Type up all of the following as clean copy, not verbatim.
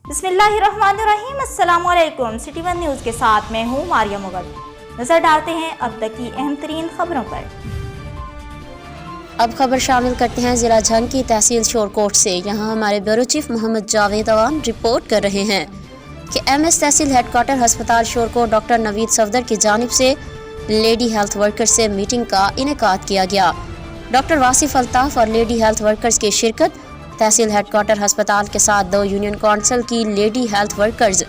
बिस्मिल्लाहिर्रहमानिर्रहीम। अस्सलाम वालेकुम। सिटी वन न्यूज़ के साथ मैं हूँ मारिया मुगल। नजर डालते हैं अब तक की अहम तरीन खबरों पर। अब खबर शामिल करते हैं जिला झंग की तहसील शोरकोट से। यहाँ हमारे bureau chief Muhammad Javed Awan report कर रहे हैं कि MS तहसील हेडक्वार्टर हस्पताल शोरकोट डॉक्टर नवीद सफदर की जानिब से लेडी हेल्थ वर्कर्स से मीटिंग का इनेकाद किया गया। डॉक्टर वासिफ अल्ताफ और लेडी हेल्थ वर्कर्स की शिरकत। तहसील हेडक्वार्टर हस्पताल के साथ 2 यूनियन काउंसिल की लेडी हेल्थ वर्कर्स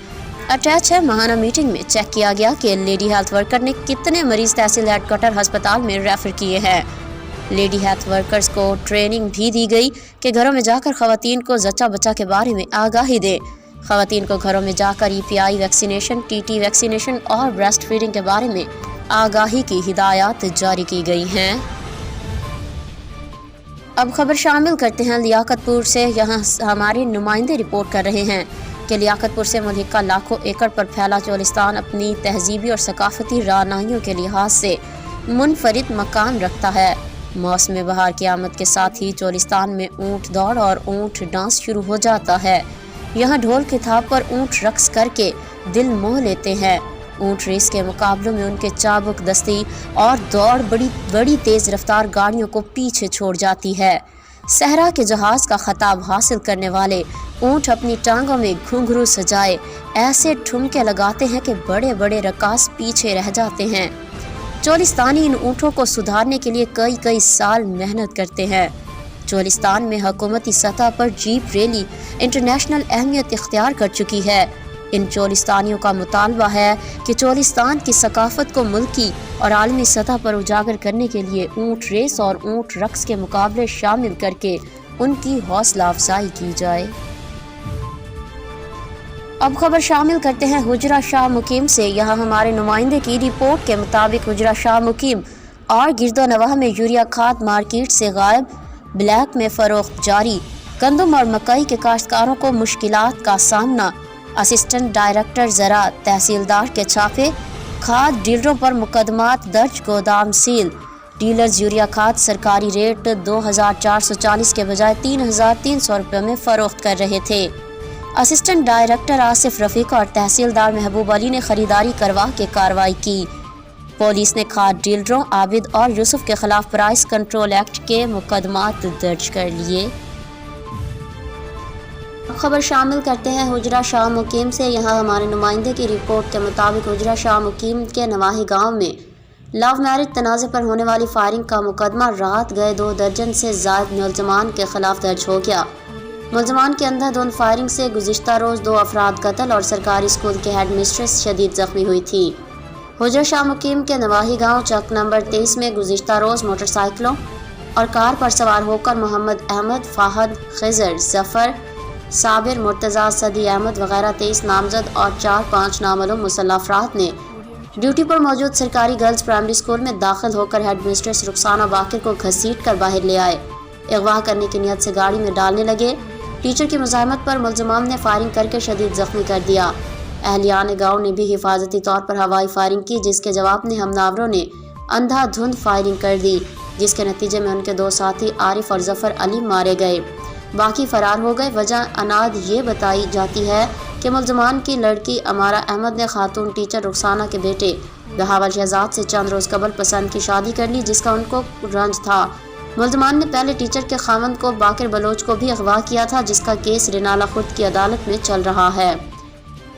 अटैच है। माहाना मीटिंग में चेक किया गया कि लेडी हेल्थ वर्कर ने कितने मरीज तहसील हेडक्वार्टर हस्पताल में रेफर किए हैं। लेडी हेल्थ वर्कर्स को ट्रेनिंग भी दी गई कि घरों में जाकर खवातीन को जच्चा बच्चा के बारे में आगाही दें। खवातीन को घरों में जाकर EPI वैक्सीनेशन, TT वैक्सीनेशन और ब्रेस्ट फीडिंग के बारे में आगाही की हिदायत जारी की गई हैं। अब खबर शामिल करते हैं लियाकतपुर से। यहाँ हमारे नुमाइंदे रिपोर्ट कर रहे हैं कि लियाकतपुर से मुल्हिका लाखों एकड़ पर फैला चोलिस्तान अपनी तहजीबी और सकाफती रानाइयों के लिहाज से मुनफरिद मकान रखता है। मौसम बहार की आमद के साथ ही चोलिस्तान में ऊँट दौड़ और ऊँट डांस शुरू हो जाता है। यहाँ ढोल की थाप पर ऊँट रक्स करके दिल मोह लेते हैं। ऊँट रेस के मुकाबलों में उनके चाबुक दस्ती और दौड़ बड़ी तेज़ रफ्तार गाड़ियों को पीछे छोड़ जाती है। सहरा के जहाज़ का खिताब हासिल करने वाले ऊँट अपनी टांगों में घुंघरू सजाए ऐसे ठुमके लगाते हैं कि बड़े बड़े रकास पीछे रह जाते हैं। चोलिस्तानी इन ऊँटों को सुधारने के लिए कई साल मेहनत करते हैं। चोलिस्तान में हुकूमती सतह पर जीप रैली इंटरनेशनल अहमियत इख्तियार कर चुकी है। इन चोलिस्तानियों का मुतालबा है कि चोलिस्तान की सकाफत को मुल्की और आलमी सतह पर उजागर करने के लिए ऊँट रेस और ऊँट रक्स के मुकाबले शामिल करके उनकी हौसला अफजाई की जाए। अब खबर शामिल करते हैं हुजरा शाह मुकीम से। यहाँ हमारे नुमाइंदे की रिपोर्ट के मुताबिक हुजरा शाह मुकीम और गिरदो नवाह में यूरिया खाद मार्केट से गायब, ब्लैक में फरोख्त जारी। गंदम और मकई के काश्तकारों को मुश्किलात का सामना। असिस्टेंट डायरेक्टर ज़राअत तहसीलदार के छापे। खाद डीलरों पर मुकदमात दर्ज, गोदाम सील। डीलर्स यूरिया खाद सरकारी रेट 2440 के बजाय 3300 रुपये में फ़रोख्त कर रहे थे। असिस्टेंट डायरेक्टर आसिफ रफ़ीक और तहसीलदार महबूब अली ने ख़रीदारी करवा के कार्रवाई की। पुलिस ने खाद डीलरों आबिद और यूसुफ के खिलाफ प्राइस कंट्रोल एक्ट के मुकदमात दर्ज कर लिए। खबर शामिल करते हैं हुजरा शाह मुकीम से। यहाँ हमारे नुमाइंदे की रिपोर्ट के मुताबिक हुजरा शाह मुकीम के नवाही गांव में लव मैरिज तनाज़े पर होने वाली फायरिंग का मुकदमा रात गए 2 दर्जन से ज़ायद मुलजमान के खिलाफ दर्ज हो गया। मुलजमान की अंधाधुंध फायरिंग से गुज़िश्ता रोज़ 2 अफराद कत्ल और सरकारी स्कूल के हेड मिस्ट्रेस शदीद ज़ख्मी हुई थी। हुजरा शाह मुकीम के नवाही गाँव चक नंबर 23 में गुज़िश्ता रोज़ मोटरसाइकिलों और कार पर सवार होकर मोहम्मद अहमद, फाहद, खिज़र, जफ़र, साबिर, मुर्तज़ा, सदी अहमद वगैरह 23 नामजद और 4-5 नामालूम मुसल्लह अफराद ने ड्यूटी पर मौजूद सरकारी गर्ल्स प्राइमरी स्कूल में दाखिल होकर हेड मिस्ट्रेस रुखसाना बाकिर को घसीट कर बाहर ले आए। अगवा करने की नीयत से गाड़ी में डालने लगे। टीचर की मुज़ाहमत पर मुलजमान ने फायरिंग करके शदीद ज़ख्मी कर दिया। अहलियान गाँव ने भी हिफाजती तौर पर हवाई फायरिंग की, जिसके जवाब में हमलावरों ने अंधाधुंध फायरिंग कर दी, जिसके नतीजे में उनके 2 साथी आरिफ और जफ़र अली मारे गए, बाकी फरार हो गए। वजह अनाद ये बताई जाती है कि मुलजमान की लड़की अमारा अहमद ने खातून टीचर रुखसाना के बेटे बहावल शहजाद से चंद रोज़ कबल पसंद की शादी कर ली, जिसका उनको रंज था। मुलजमान ने पहले टीचर के खामंद को बाकिर बलोच को भी अगवा किया था, जिसका केस रिनाला खुर्द की अदालत में चल रहा है।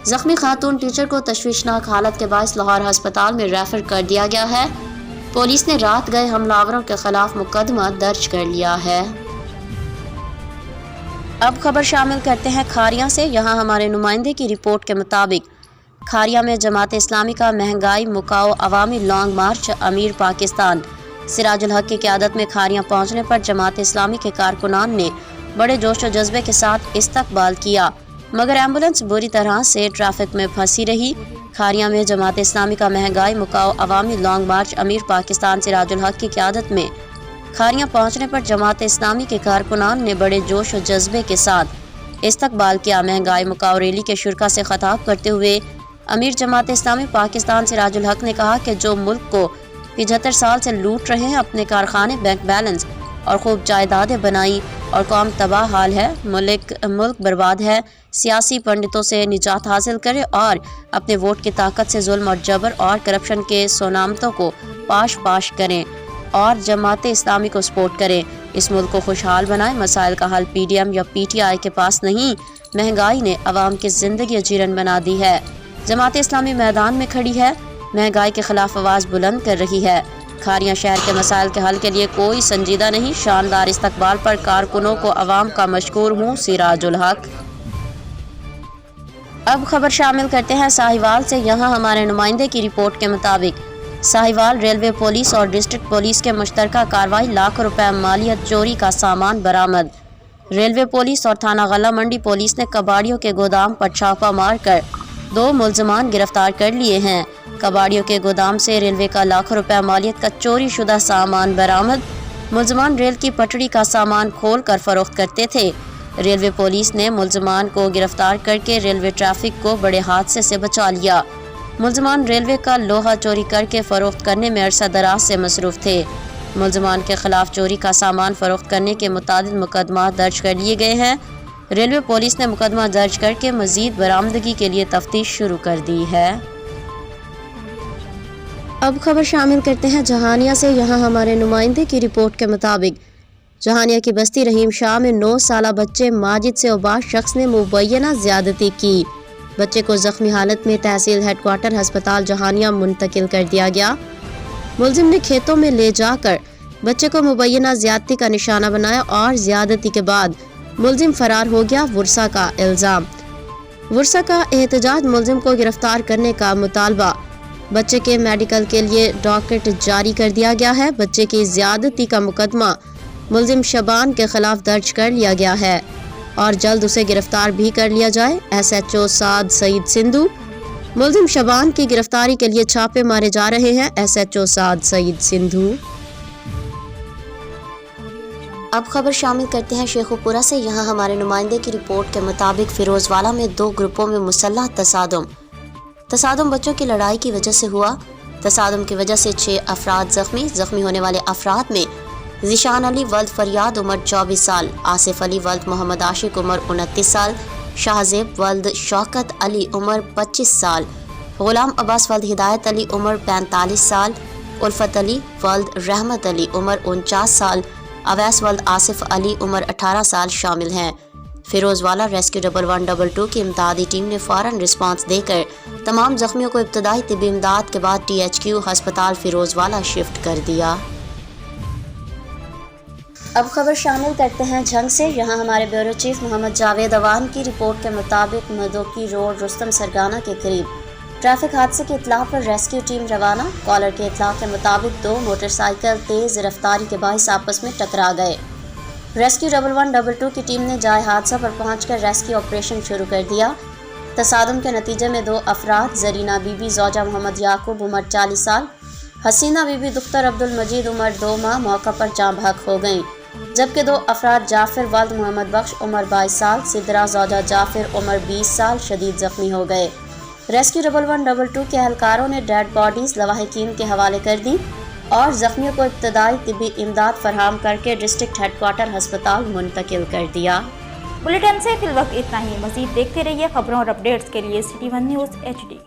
जख्मी खातून टीचर को तशवीशनाक हालत के बायस लाहौर अस्पताल में रेफर कर दिया गया है। पुलिस ने रात गए हमलावरों के खिलाफ मुकदमा दर्ज कर लिया है। अब खबर शामिल करते हैं खारिया से। यहाँ हमारे नुमाइंदे की रिपोर्ट के मुताबिक खारिया में जमात इस्लामी का महंगाई मुकाओ अवामी लॉन्ग मार्च अमीर पाकिस्तान सिराजुल हक की क़यादत में खारिया पहुँचने पर जमात इस्लामी के कारकुनान ने बड़े जोश व जज्बे के साथ इस्तकबाल किया, मगर एम्बुलेंस बुरी तरह से ट्रैफिक में फंसी रही। खारिया में जमात इस्लामी का महंगाई मुकाओ अवामी लॉन्ग मार्च अमीर पाकिस्तान सिराजुल हक की क़यादत में खारियाँ पहुँचने पर जमात इस्लामी के कारकुनान ने बड़े जोश और जज्बे के साथ इस्तकबाल किया। महंगाई मुकाओ रैली के शुरका से खिताब करते हुए अमीर जमात इस्लामी पाकिस्तान सिराजुल हक ने कहा कि जो मुल्क को 75 साल से लूट रहे हैं, अपने कारखाने, बैंक बैलेंस और खूब जायदादें बनाई और कौम तबाह हाल है, मुल्क बर्बाद है। सियासी पंडितों से निजात हासिल करें और अपने वोट की ताकत से जुल्म और जबर और करप्शन के सोनामतों को पाश पाश करें और जमात इस्लामी को सपोर्ट करें। इस मुल्क को खुशहाल बनाएं। मसाइल का हल PDM या PTI के पास नहीं, महंगाई ने अवाम की ज़िंदगी अजीरन बना दी है। जमात इस्लामी मैदान में खड़ी है, महंगाई के खिलाफ आवाज़ बुलंद कर रही है। खारियां शहर के मसाइल के हल के लिए कोई संजीदा नहीं। शानदार इस्तकबाल पर कारकुनों को अवाम का मशकूर हूँ। सिराजुल हक। अब खबर शामिल करते हैं साहिवाल से। यहाँ हमारे नुमाइंदे की रिपोर्ट के मुताबिक साहिवाल रेलवे पुलिस और डिस्ट्रिक्ट पुलिस के मुश्तरका कार्रवाई, लाखों रुपए मालियत चोरी का सामान बरामद। रेलवे पुलिस और थाना गला मंडी पुलिस ने कबाड़ियों के गोदाम पर छापा मारकर 2 मुलजमान गिरफ्तार कर लिए हैं। कबाड़ियों के गोदाम से रेलवे का लाखों रुपए मालियत का चोरी शुदा सामान बरामद। मुलजमान रेल की पटड़ी का सामान खोल कर फरोख्त करते थे। रेलवे पुलिस ने मुलजमान को गिरफ्तार करके रेलवे ट्रैफिक को बड़े हादसे से बचा लिया। मुलजमान रेलवे का लोहा चोरी करके फरोख्त करने में अरसा दराज से मसरूफ़ थे। मुलजमान के खिलाफ चोरी का सामान फरोख्त करने के मुताबिक मुकदमा दर्ज कर लिए गए हैं। रेलवे पुलिस ने मुकदमा दर्ज करके मजीद बरामदगी के लिए तफ्तीश शुरू कर दी है। अब खबर शामिल करते हैं जहानिया से। यहाँ हमारे नुमाइंदे की रिपोर्ट के मुताबिक जहानिया की बस्ती रहीम शाह में 9 साला बच्चे माजिद से उबाश शख्स ने मुबैना ज्यादती की। बच्चे को जख्मी हालत में तहसील हेडक्वार्टर अस्पताल जहानिया मुंतकिल कर दिया गया। मुलजिम ने खेतों में ले जाकर बच्चे को मुबैना ज्यादती का निशाना बनाया और ज्यादती के बाद मुलजिम फरार हो गया। वर्सा का इल्ज़ाम। वर्सा का एहतजाज, मुलजिम को गिरफ्तार करने का मुतालबा। बच्चे के मेडिकल के लिए डॉक्यूमेंट जारी कर दिया गया है। बच्चे की ज्यादती का मुकदमा मुलजिम शबान के खिलाफ दर्ज कर लिया गया है और जल्द उसे गिरफ्तार भी कर लिया जाए। SHO साद सईद सिंधु। मुलजिम शबान की गिरफ्तारी के लिए छापे मारे जा रहे हैं। SHO साद सईद सिंधु। अब खबर शामिल करते हैं शेखुपुरा से। यहाँ हमारे नुमाइंदे की रिपोर्ट के मुताबिक फिरोजवाला में 2 ग्रुपों में मुसल्लह तसादुम बच्चों की लड़ाई की वजह से हुआ। तसादुम की वजह से 6 अफराद जख्मी होने वाले अफराद में ज़िशान अली वल्द फरियाद उम्र 24 साल, आसिफ अली वल्द मोहम्मद आशिक उम्र 29 साल, शाहजेब वल्द शौकत अली उम्र 25 साल, गुलाम अब्बास वल्द हिदायत अली उम्र 45 साल, उल्फत अली वल्द रहमत अली उम्र 49 साल, अवैस वल्द आसिफ अली उम्र 18 साल शामिल हैं। फिरोजवाला रेस्क्यू 1112 की इमदादी टीम ने फ़ौरन रिस्पांस देकर तमाम जख्मियों को इब्तदाई तिब्बी इमदाद के बाद THQ अस्पताल फिरोजवाला शिफ्ट कर दिया। अब खबर शामिल करते हैं झंग से। यहाँ हमारे ब्यूरो चीफ मोहम्मद जावेद अवान की रिपोर्ट के मुताबिक मदोकी रोड रुस्तम सरगाना के करीब ट्रैफिक हादसे की इत्तला पर रेस्क्यू टीम रवाना। कॉलर के इत्तला के मुताबिक 2 मोटरसाइकिल तेज़ रफ्तारी के बाइस आपस में टकरा गए। रेस्क्यू 1112 की टीम ने जाए हादसा पर पहुंचकर रेस्क्यू ऑपरेशन शुरू कर दिया। तसादुम के नतीजे में 2 अफराद जरीना बीबी ज़ौजा मोहम्मद याकूब उम्र 40 साल, हसीना बीबी दुख्तर अब्दुल मजीद उम्र 2 माह मौका पर जाँ बहक हो गईं, जबकि 2 अफराद जाफिर वल्द मोहम्मद बख्श उम्र 22 साल, सिद्रा ज़ौजा जाफिर उम्र 20 साल शदीद ज़ख्मी हो गए। रेस्क्यू 1112 के एहलकारों ने डेड बॉडीज़ लवाहिकीन के हवाले कर दी और जख्मियों को इब्तदाई तिब्बी इमदाद फराहम करके डिस्ट्रिक्ट हेडक्वार्टर अस्पताल मुंतकिल कर दिया। बुलेटिन से फिलवक्त इतना ही। मज़ीद देखते रहिए खबरों और अपडेट्स के लिए City 1 News HD।